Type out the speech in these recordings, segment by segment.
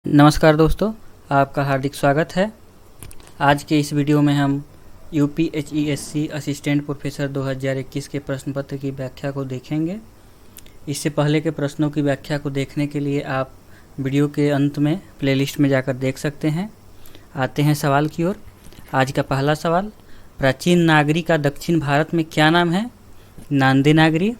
नमस्कार दोस्तों, आपका हार्दिक स्वागत है। आज के इस वीडियो में हम यूपीएचईएससी असिस्टेंट प्रोफेसर 2021 के प्रश्न पत्र की व्याख्या को देखेंगे। इससे पहले के प्रश्नों की व्याख्या को देखने के लिए आप वीडियो के अंत में प्लेलिस्ट में जाकर देख सकते हैं। आते हैं सवाल की ओर। आज का पहला सवाल, प्राचीन नागरी का दक्षिण भारत में क्या नाम है? नांदी नागरी।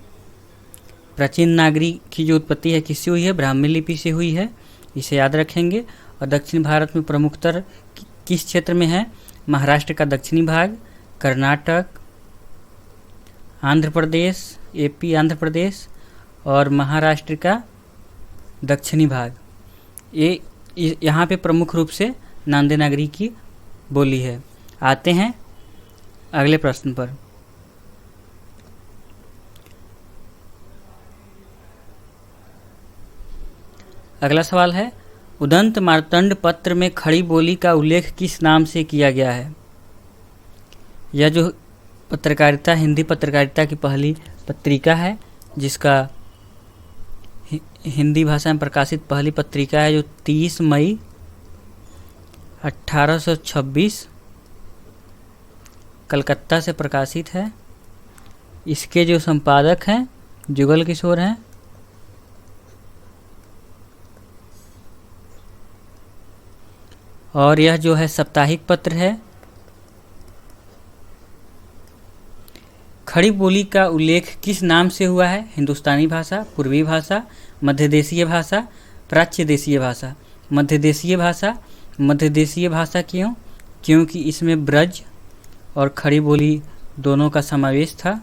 प्राचीन नागरी की जो उत्पत्ति है किससे हुई है? ब्राह्मी लिपि से हुई है, इसे याद रखेंगे। और दक्षिण भारत में प्रमुखतर किस क्षेत्र में है? महाराष्ट्र का दक्षिणी भाग, कर्नाटक, आंध्र प्रदेश, एपी आंध्र प्रदेश और महाराष्ट्र का दक्षिणी भाग। ये यहाँ पे प्रमुख रूप से नांदी नागरी की बोली है। आते हैं अगले प्रश्न पर। अगला सवाल है, उदंत मार्तंड पत्र में खड़ी बोली का उल्लेख किस नाम से किया गया है? यह जो पत्रकारिता, हिंदी पत्रकारिता की पहली पत्रिका है, जिसका हिंदी भाषा में प्रकाशित पहली पत्रिका है, जो 30 मई 1826 कलकत्ता से प्रकाशित है। इसके जो संपादक हैं जुगल किशोर हैं। और यह जो है साप्ताहिक पत्र है। खड़ी बोली का उल्लेख किस नाम से हुआ है? हिंदुस्तानी भाषा, पूर्वी भाषा, मध्यदेशीय भाषा, प्राच्य देशीय भाषा। मध्यदेशीय भाषा। मध्यदेशीय भाषा क्यों? क्योंकि इसमें ब्रज और खड़ी बोली दोनों का समावेश था।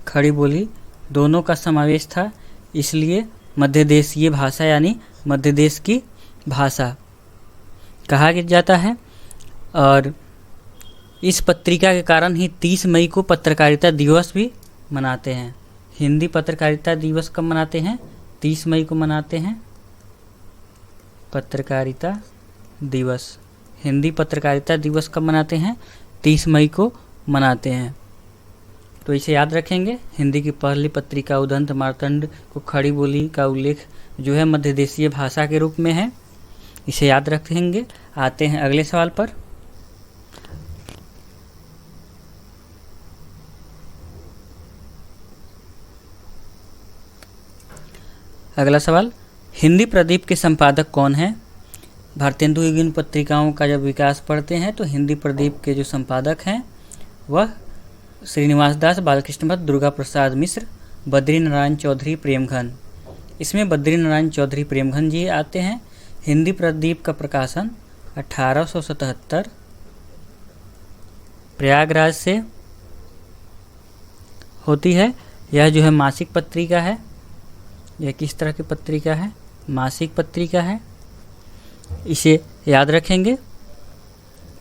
खड़ी बोली दोनों का समावेश था, इसलिए मध्यदेशीय भाषा यानी मध्य देश की भाषा कहा जाता है। और इस पत्रिका के कारण ही 30 मई को पत्रकारिता दिवस भी मनाते हैं। हिंदी पत्रकारिता दिवस कब मनाते हैं? 30 मई को मनाते हैं पत्रकारिता दिवस। हिंदी पत्रकारिता दिवस कब मनाते हैं? 30 मई को मनाते हैं। तो इसे याद रखेंगे। हिंदी की पहली पत्रिका उदंत मार्तंड को खड़ी बोली का उल्लेख जो है मध्यदेशीय भाषा के रूप में है, इसे याद रखेंगे। आते हैं अगले सवाल पर। अगला सवाल, हिंदी प्रदीप के संपादक कौन हैं? भारतेंदु युगीन पत्रिकाओं का जब विकास पढ़ते हैं तो हिंदी प्रदीप के जो संपादक हैं वह श्रीनिवास दास, बालकृष्ण भट्ट, दुर्गा प्रसाद मिश्र, बद्री नारायण चौधरी, प्रेमघन। इसमें बद्री नारायण चौधरी प्रेमघन जी आते हैं। हिंदी प्रदीप का प्रकाशन 1877 प्रयागराज से होती है। यह जो है मासिक पत्रिका है। यह किस तरह की पत्रिका है? मासिक पत्रिका है, इसे याद रखेंगे।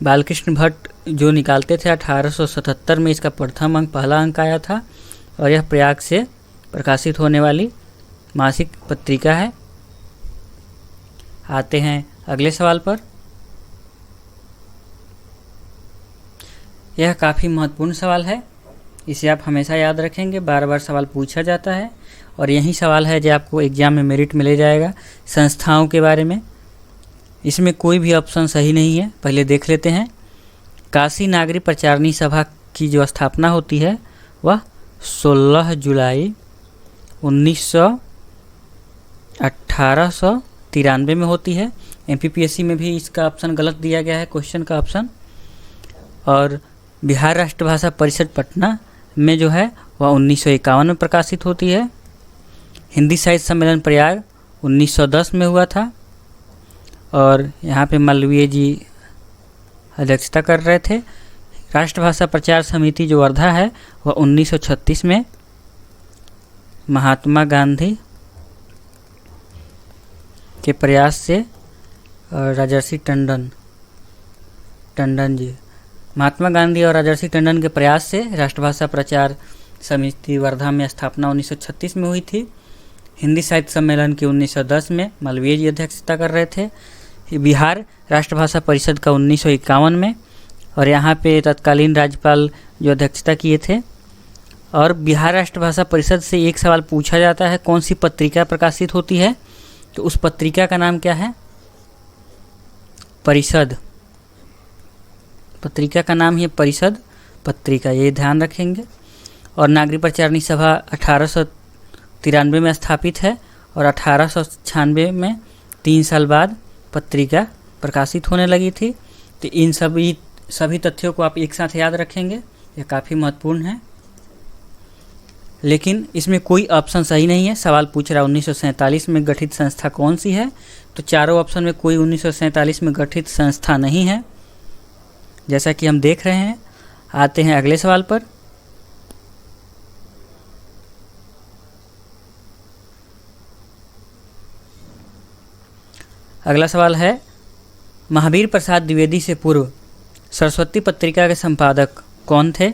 बालकृष्ण भट्ट जो निकालते थे 1877 में इसका प्रथम अंक, पहला अंक आया था। और यह प्रयाग से प्रकाशित होने वाली मासिक पत्रिका है। आते हैं अगले सवाल पर। यह काफ़ी महत्वपूर्ण सवाल है, इसे आप हमेशा याद रखेंगे। बार बार सवाल पूछा जाता है और यही सवाल है जो आपको एग्जाम में मेरिट में ले जाएगा। संस्थाओं के बारे में इसमें कोई भी ऑप्शन सही नहीं है। पहले देख लेते हैं। काशी नागरी प्रचारणी सभा की जो स्थापना होती है वह 16 जुलाई 1893 में होती है। एमपीपीएससी में भी इसका ऑप्शन गलत दिया गया है, क्वेश्चन का ऑप्शन। और बिहार राष्ट्रभाषा परिषद पटना में जो है वह 1951 में प्रकाशित होती है। हिंदी साहित्य सम्मेलन प्रयाग 1910 में हुआ था और यहाँ पे मालवीय जी अध्यक्षता कर रहे थे। राष्ट्रभाषा प्रचार समिति जो वर्धा है वह 1936 में महात्मा गांधी के प्रयास से और राजर्षि टंडन जी, महात्मा गांधी और राजर्षि टंडन के प्रयास से राष्ट्रभाषा प्रचार समिति वर्धा में स्थापना 1936 में हुई थी। हिंदी साहित्य सम्मेलन की 1910 में मालवीय जी अध्यक्षता कर रहे थे। बिहार राष्ट्रभाषा परिषद का 1951 में, और यहाँ पे तत्कालीन राज्यपाल जो अध्यक्षता किए थे। और बिहार राष्ट्रभाषा परिषद से एक सवाल पूछा जाता है, कौन सी पत्रिका प्रकाशित होती है? तो उस पत्रिका का नाम क्या है? परिषद। पत्रिका का नाम है परिषद पत्रिका, ये ध्यान रखेंगे। और नागरिक प्रचारणी सभा 1893 में स्थापित है और 1896 में 3 साल बाद पत्रिका प्रकाशित होने लगी थी। तो इन सभी तथ्यों को आप एक साथ याद रखेंगे, यह काफ़ी महत्वपूर्ण है। लेकिन इसमें कोई ऑप्शन सही नहीं है। सवाल पूछ रहा 1947 में गठित संस्था कौन सी है, तो चारों ऑप्शन में कोई 1947 में गठित संस्था नहीं है, जैसा कि हम देख रहे हैं। आते हैं अगले सवाल पर। अगला सवाल है, महावीर प्रसाद द्विवेदी से पूर्व सरस्वती पत्रिका के संपादक कौन थे?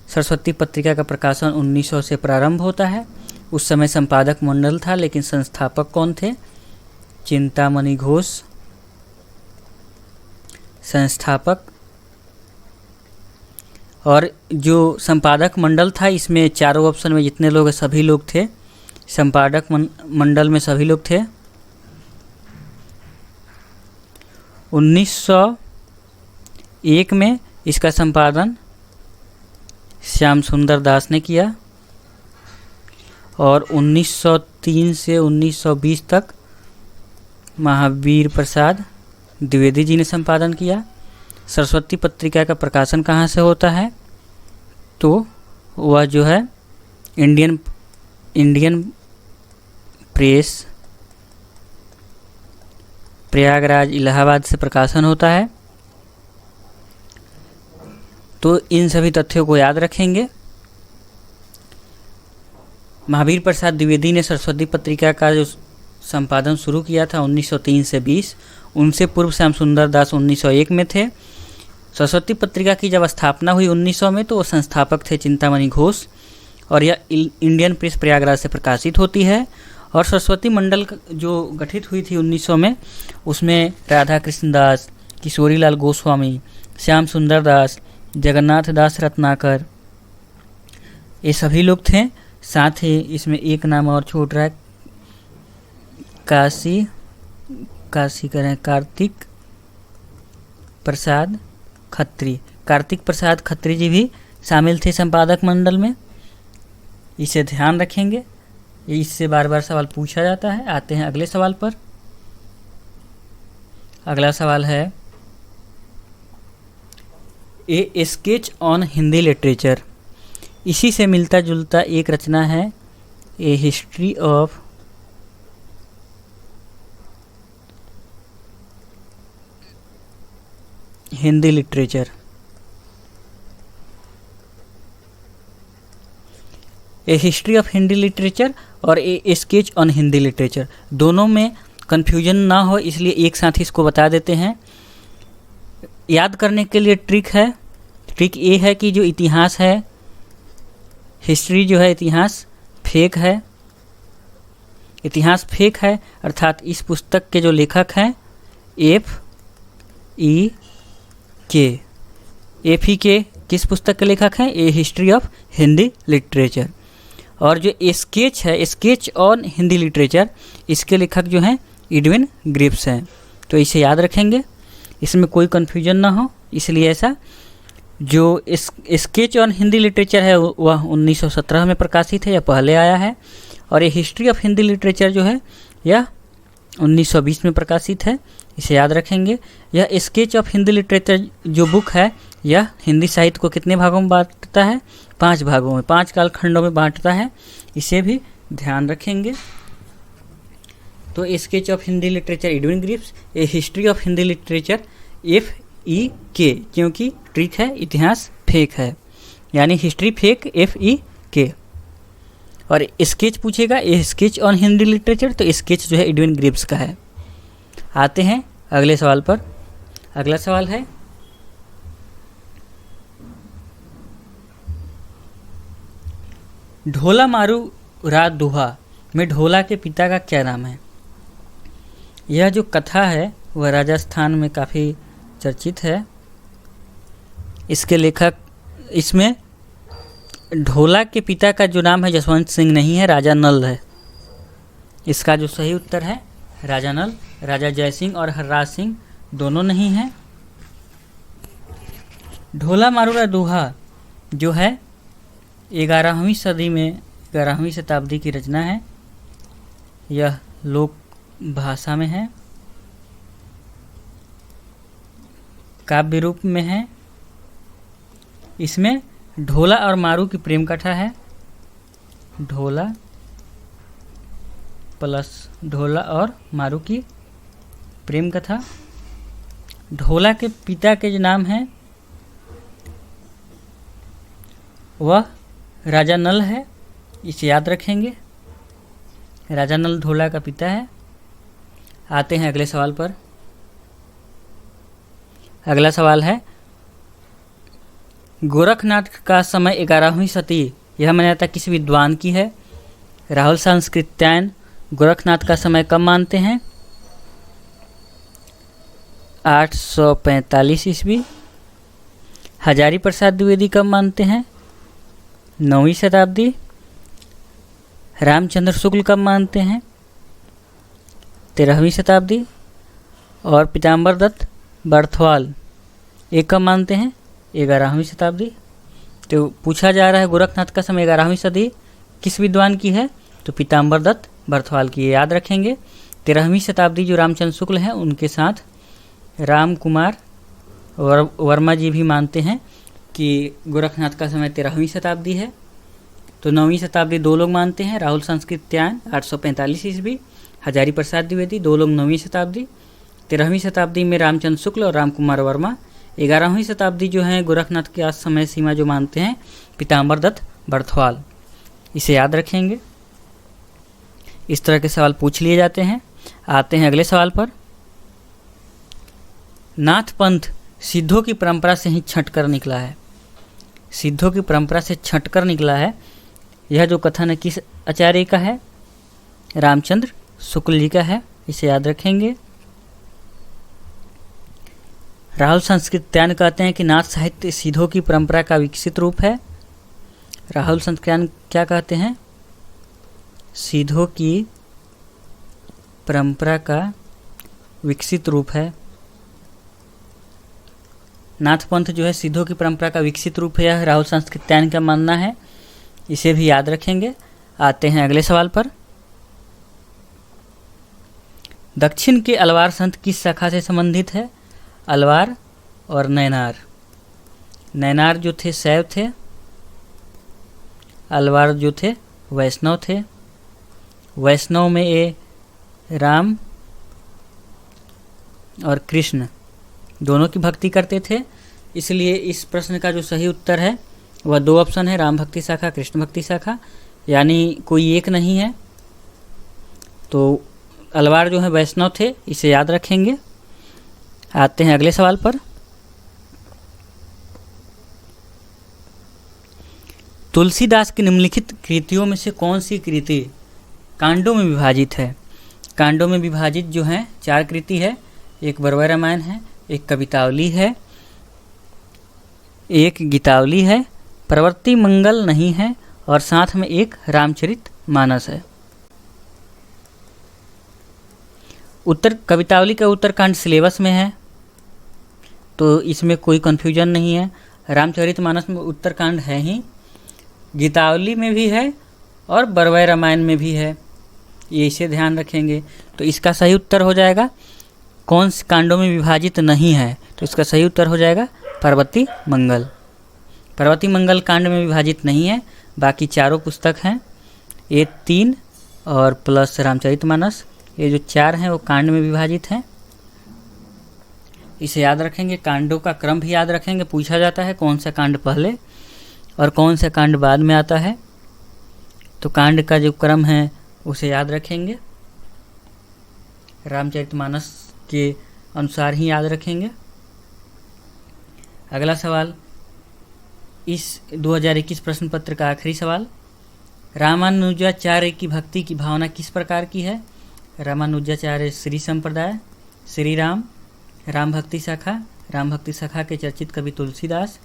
सरस्वती पत्रिका का प्रकाशन 1900 से प्रारंभ होता है। उस समय संपादक मंडल था, लेकिन संस्थापक कौन थे? चिंतामणि घोष संस्थापक। और जो संपादक मंडल था, इसमें चारों ऑप्शन में जितने लोग सभी लोग थे, संपादक मंडल में सभी लोग थे। 1901 में इसका संपादन श्याम सुंदर दास ने किया और 1903 से 1920 तक महावीर प्रसाद द्विवेदी जी ने संपादन किया। सरस्वती पत्रिका का प्रकाशन कहाँ से होता है? तो वह जो है इंडियन प्रेस, प्रयागराज इलाहाबाद से प्रकाशन होता है। तो इन सभी तथ्यों को याद रखेंगे। महावीर प्रसाद द्विवेदी ने सरस्वती पत्रिका का जो संपादन शुरू किया था 1903 से 20, उनसे पूर्व श्याम सुंदर दास 1901 में थे। सरस्वती पत्रिका की जब स्थापना हुई 1900 में, तो वो संस्थापक थे चिंतामणि घोष और यह इंडियन प्रेस प्रयागराज से प्रकाशित होती है। और सरस्वती मंडल जो गठित हुई थी 1900 में, उसमें राधा कृष्ण दास, किशोरीलाल गोस्वामी, श्याम सुंदर दास, जगन्नाथ दास रत्नाकर, ये सभी लोग थे। साथ ही इसमें एक नाम और छूट रहा है, कार्तिक प्रसाद खत्री। कार्तिक प्रसाद खत्री जी भी शामिल थे संपादक मंडल में, इसे ध्यान रखेंगे, इससे बार बार सवाल पूछा जाता है। आते हैं अगले सवाल पर। अगला सवाल है, a sketch on Hindi literature. इसी से मिलता जुलता एक रचना है, a history of Hindi literature. A history of Hindi literature और a sketch on Hindi literature, दोनों में कन्फ्यूजन ना हो इसलिए एक साथ ही इसको बता देते हैं। याद करने के लिए ट्रिक ये है कि जो इतिहास है, हिस्ट्री जो है इतिहास फेक है, अर्थात इस पुस्तक के जो लेखक हैं F.E.K. किस पुस्तक के लेखक हैं? ए हिस्ट्री ऑफ हिंदी लिटरेचर। और जो स्केच है, स्केच ऑन हिंदी लिटरेचर, इसके लेखक जो हैं एडविन ग्रिप्स हैं। तो इसे याद रखेंगे, इसमें कोई कन्फ्यूजन ना हो, इसलिए ऐसा। जो स्केच ऑन हिंदी लिटरेचर है वह 1917 में प्रकाशित है, या पहले आया है। और ये हिस्ट्री ऑफ हिंदी लिटरेचर जो है यह 1920 में प्रकाशित है, इसे याद रखेंगे। यह स्केच ऑफ हिंदी लिटरेचर जो बुक है, यह हिंदी साहित्य को कितने भागों में बांटता है? 5 भागों में, 5 कालखंडों में बांटता है, इसे भी ध्यान रखेंगे। तो sketch of Hindi literature Edwin Greaves, a history of Hindi literature F.E.K. क्योंकि ट्रिक है, इतिहास फेक है, यानी हिस्ट्री फेक F.E.K. और स्केच पूछेगा, ए स्केच ऑन हिंदी लिटरेचर, तो स्केच जो है एडविन ग्रिप्स का है। आते हैं अगले सवाल पर। अगला सवाल है, ढोला मारू रात दुहा में ढोला के पिता का क्या नाम है? यह जो कथा है वह राजस्थान में काफ़ी चर्चित है। इसके लेखक, इसमें ढोला के पिता का जो नाम है जसवंत सिंह नहीं है, राजा नल है। इसका जो सही उत्तर है राजा नल, राजा जयसिंह और हरराज सिंह दोनों नहीं हैं। ढोला मारूला दोहा जो है 11वीं सदी में 11वीं शताब्दी की रचना है। यह लोक भाषा में है, काव्य रूप में है। इसमें ढोला और मारू की प्रेम कथा है। ढोला प्लस ढोला और मारू की प्रेम कथा। ढोला के पिता के जो नाम है वह राजा नल है, इसे याद रखेंगे। राजा नल ढोला का पिता है। आते हैं अगले सवाल पर। अगला सवाल है, गोरखनाथ का समय 11वीं सदी यह मान्यता किस विद्वान की है? राहुल संस्कृत्यायन गोरखनाथ का समय कब मानते हैं? 845 ईस्वी। हजारी प्रसाद द्विवेदी कब मानते हैं? 9वीं शताब्दी। रामचंद्र शुक्ल कब मानते हैं? 13वीं शताब्दी। और पीताम्बर दत्त बर्थवाल एक कब मानते हैं? 11वीं शताब्दी। तो पूछा जा रहा है गोरखनाथ का समय 11वीं सदी किस विद्वान की है? तो पीताम्बर दत्त बर्थवाल की, ये याद रखेंगे। 13वीं शताब्दी जो रामचंद्र शुक्ल हैं उनके साथ राम कुमार वर्मा जी भी मानते हैं कि गोरखनाथ का समय 13वीं शताब्दी है। तो 9वीं शताब्दी दो लोग मानते हैं, राहुल संस्कृत्यायन 845 ईस्वी, हजारी प्रसाद द्विवेदी, दो लोग 9वीं शताब्दी। 13वीं शताब्दी में रामचंद्र शुक्ल और राम कुमार वर्मा। 11वीं शताब्दी जो है गोरखनाथ की समय सीमा जो मानते हैं पीताम्बर दत्त बर्थवाल, इसे याद रखेंगे। इस तरह के सवाल पूछ लिए जाते हैं। आते हैं अगले सवाल पर। नाथ पंथ सिद्धों की परंपरा से ही छंटकर निकला है। सिद्धों की परंपरा से छंटकर निकला है, यह जो कथन है किस आचार्य का है? रामचंद्र शुक्ल जी का है, इसे याद रखेंगे। राहुल संस्कृत्यायन कहते हैं कि नाथ साहित्य सिद्धों की परंपरा का विकसित रूप है। राहुल संस्कृत्यायन क्या कहते हैं? सिद्धों की परंपरा का विकसित रूप है। नाथ पंथ जो है सिद्धों की परंपरा का विकसित रूप है, यह राहुल संस्कृत्यायन का मानना है, इसे भी याद रखेंगे। आते हैं अगले सवाल पर। दक्षिण के अलवार संत किस शाखा से संबंधित है? अलवार और नैनार। नैनार जो थे शैव थे, अलवार जो थे वैष्णव थे। वैष्णव में ये राम और कृष्ण दोनों की भक्ति करते थे, इसलिए इस प्रश्न का जो सही उत्तर है वह दो ऑप्शन है, राम भक्ति शाखा, कृष्ण भक्ति शाखा, यानी कोई एक नहीं है। तो अलवार जो है वैष्णव थे, इसे याद रखेंगे। आते हैं अगले सवाल पर। तुलसीदास की निम्नलिखित कृतियों में से कौन सी कृति कांडों में विभाजित है? कांडों में विभाजित जो है 4 कृति है। एक बरवै रामायण है, एक कवितावली है, एक गीतावली है, प्रवृत्ति मंगल नहीं है, और साथ में एक रामचरित मानस है। उत्तर कवितावली का उत्तरकांड सिलेबस में है, तो इसमें कोई कन्फ्यूजन नहीं है। रामचरितमानस में उत्तरकांड है ही, गीतावली में भी है और बरवै रामायण में भी है, ये इसे ध्यान रखेंगे। तो इसका सही उत्तर हो जाएगा कौन से कांडों में विभाजित नहीं है? तो इसका सही उत्तर हो जाएगा पार्वती मंगल। पार्वती मंगल कांड में विभाजित नहीं है, बाकी चारों पुस्तक हैं, ये 3 और प्लस रामचरितमानस, ये जो 4 हैं वो कांड में विभाजित हैं, इसे याद रखेंगे। कांडों का क्रम भी याद रखेंगे, पूछा जाता है कौन सा कांड पहले और कौन सा कांड बाद में आता है, तो कांड का जो क्रम है उसे याद रखेंगे, रामचरितमानस के अनुसार ही याद रखेंगे। अगला सवाल, इस 2021 प्रश्न पत्र का आखिरी सवाल, रामानुजाचार्य की भक्ति की भावना किस प्रकार की है? रामानुजाचार्य श्री संप्रदाय, श्री राम, राम भक्ति शाखा, राम भक्ति शाखा के चर्चित कवि तुलसीदास,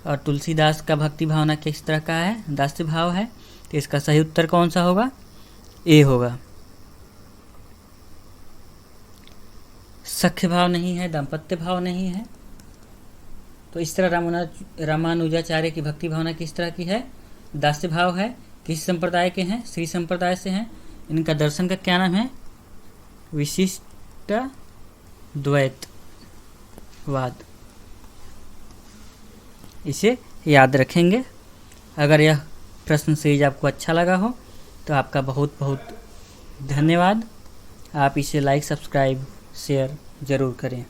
और तुलसीदास का भक्ति भावना किस तरह का है? दास्य भाव है। तो इसका सही उत्तर कौन सा होगा? ए होगा। सख्य भाव नहीं है, दाम्पत्य भाव नहीं है। तो इस तरह रामानुजाचार्य की भक्ति भावना किस तरह की है? दास्य भाव है। किस संप्रदाय के हैं? श्री संप्रदाय से हैं। इनका दर्शन का क्या नाम है? विशिष्ट द्वैतवाद। इसे याद रखेंगे। अगर यह प्रश्न सीरीज आपको अच्छा लगा हो तो आपका बहुत बहुत धन्यवाद। आप इसे लाइक, सब्सक्राइब, शेयर ज़रूर करें।